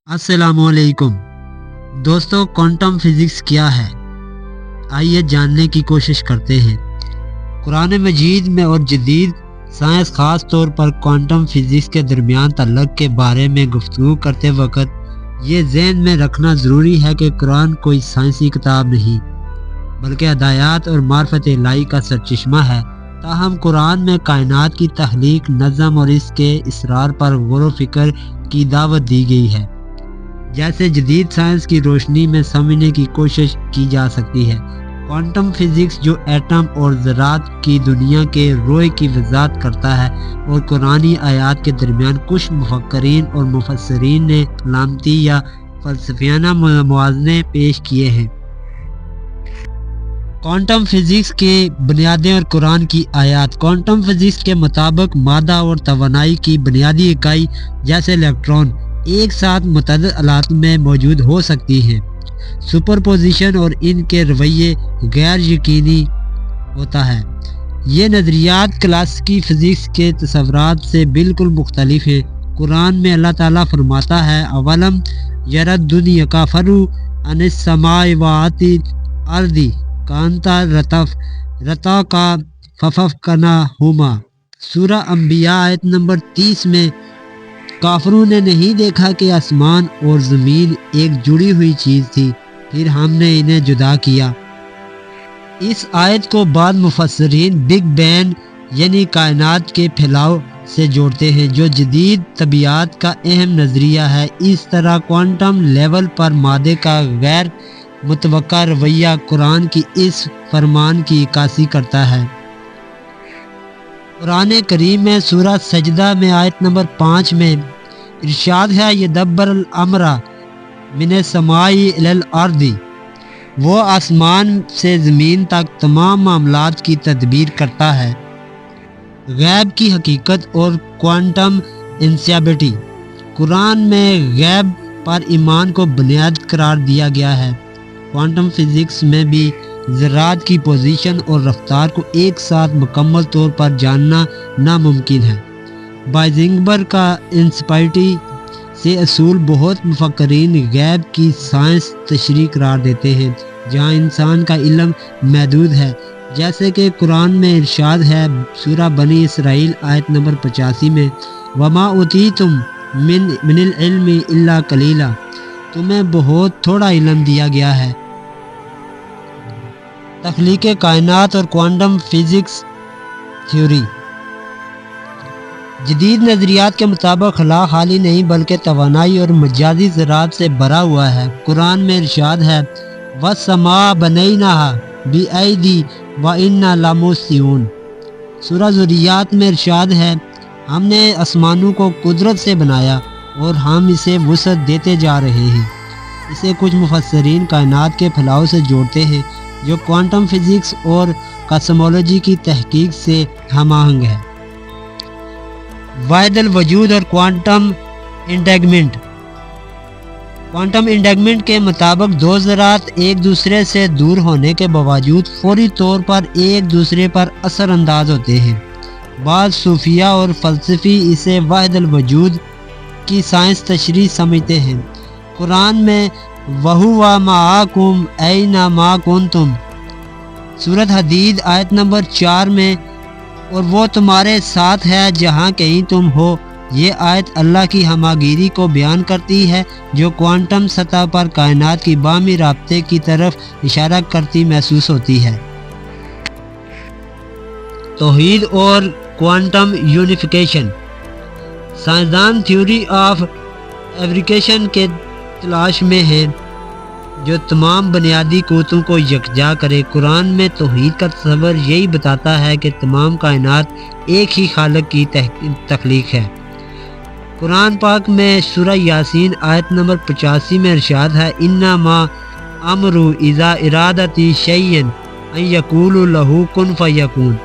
अस्सलाम वालेकुम दोस्तों, क्वांटम फिज़िक्स क्या है? आइए जानने की कोशिश करते हैं। कुरान मजीद में और जदीद साइंस ख़ास तौर पर क्वांटम फिज़िक्स के दरमियान तल्लुक़ के बारे में गुफ्तगू करते वक्त ये ज़हन में रखना ज़रूरी है कि कुरान कोई साइंसी किताब नहीं बल्कि हदायत और मार्फत इलाही का सरचश्मा है। ताहम कुरान में कायनात की तख्लीक, नज़म और इसके इसरार पर गौर व फिक्र की दावत दी गई है, जैसे जदीद साइंस की रोशनी में समझने की कोशिश की जा सकती है। क्वांटम फिज़िक्स जो एटम और ज़रात की दुनिया के रोए की वजाहत करता है और कुरानी आयात के दरमियान कुछ मुफक्करीन और मुफस्सिरीन ने लामती या फ़लसफ़ियाना मुवाज़ने पेश किए हैं। क्वांटम फिज़िक्स के बुनियादें और कुरान की आयात। क्वांटम फिज़िक्स के मुताबिक मादा और तवानाई की बुनियादी इकाई जैसे इलेक्ट्रॉन एक साथ मुतअद्दिद हालात में मौजूद हो सकती हैं। सुपरपोजिशन और इनके रवैये गैर यकीनी होता है। ये नज़रियात क्लासिकी फ़िज़िक्स के तसव्वुरात से बिल्कुल मुख्तलिफ है। कुरान में अल्लाह ताला फरमाता है, अवलम यरद्दुनिया काफरू अनिस समावाति अर्दी कांता रता का फफफ कना हुमा। सूरा अंबिया आयत नंबर 30 में काफरों ने नहीं देखा कि आसमान और ज़मीन एक जुड़ी हुई चीज़ थी, फिर हमने इन्हें जुदा किया। इस आयत को बाद मुफस्सिरीन बिग बैंग यानी कायनात के फैलाव से जोड़ते हैं, जो जदीद तबीयत का अहम नज़रिया है। इस तरह क्वांटम लेवल पर मादे का गैर मुतवक्का रवैया कुरान की इस फरमान की इक्कासी करता है। कुरान करीम में सूरा सजदा में आयत नंबर 5 में इरशाद है, यदब्बर अल-अम्रा मिने समाई इलल अर्दी, वो आसमान से ज़मीन तक तमाम मामलात की तदबीर करता है। गैब की हकीकत और क्वांटम इंस्टेबिलिटी। कुरान में गैब पर ईमान को बुनियाद करार दिया गया है। क्वांटम फिज़िक्स में भी ज़रात की पोजीशन और रफ्तार को एक साथ मुकम्मल तौर पर जानना नामुमकिन है। बाइज़िंगबर्ग का इंस्पेक्टी से असूल बहुत मुफक्करीन गैब की साइंस तशरीह करार देते हैं, जहाँ इंसान का इल्म महदूद है, जैसे कि कुरान में इरशाद है सूरा बनी इसराइल आयत नंबर 85 में, वमा उतीतुम मिनल इल्मी इल्ला कलीला, तुम्हें बहुत थोड़ा इल्म दिया गया है। तख्लीक़े कायनात और क्वांटम फिज़िक्स थ्योरी। जदीद नज़रियात के मुताबिक खला खाली नहीं बल्कि तवानाई और मजाजी ज़रात से भरा हुआ है। कुरान में इरशाद है, वस्समा बनैनाहा बिअयदी व इन्ना लमूसिऊन। सूरा ज़ुरियात में इरशाद है, हमने आसमानों को कुदरत से बनाया और हम इसे वुसअत देते जा रहे हैं। इसे कुछ मुफस्सिरीन कायनात के फैलाव से जोड़ते हैं, जो क्वांटम फिज़िक्स और कॉस्मोलॉजी की तहकीक से हमआहंग है। वाहिदुल वजूद और क्वांटम इंटेंगलमेंट। क्वांटम इंटेंगलमेंट के मुताबिक दो ज़रात एक दूसरे से दूर होने के बावजूद फौरी तौर पर एक दूसरे पर असर अंदाज होते हैं। बाद सूफिया और फ़लसफ़ी इसे वाहिदुल वजूद की साइंस तशरीह समझते हैं। कुरान में वहुवा माअकुम ऐना मा कुंतुम, सूरत हदीद आयत नंबर 4 में, और वो तुम्हारे साथ है जहाँ कहीं तुम हो। ये आयत अल्लाह की हमागिरी को बयान करती है, जो क्वांटम सतह पर कायनात की बाहमी राब्ते की तरफ इशारा करती महसूस होती है। तौहीद और क्वांटम यूनिफिकेशन। साइंसदान थ्योरी ऑफ एवरीकेशन के तलाश में है, जो तमाम बुनियादी क़ुव्वतों को यकजा करे। कुरान में तौहीद का तस्वर यही बताता है कि तमाम कायनात एक ही खालिक की तख्लीक है। कुरान पाक में सूरा यासीन आयत नंबर 85 में इरशाद है, इन्ना मा अमरु इज़ा इरादती शैयन अन यक़ूलु लहू कुन फयकून।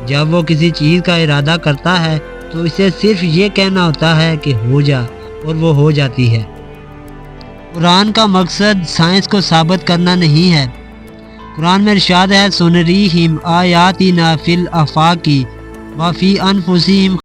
जब वो किसी चीज़ का इरादा करता है तो इसे सिर्फ ये कहना होता है कि हो जा, और वो हो जाती है। कुरान का मकसद साइंस को साबित करना नहीं है। कुरान में इरशाद है, सुनरीहिम आयातिना फिल आफाकी व फी अनफुसिहिम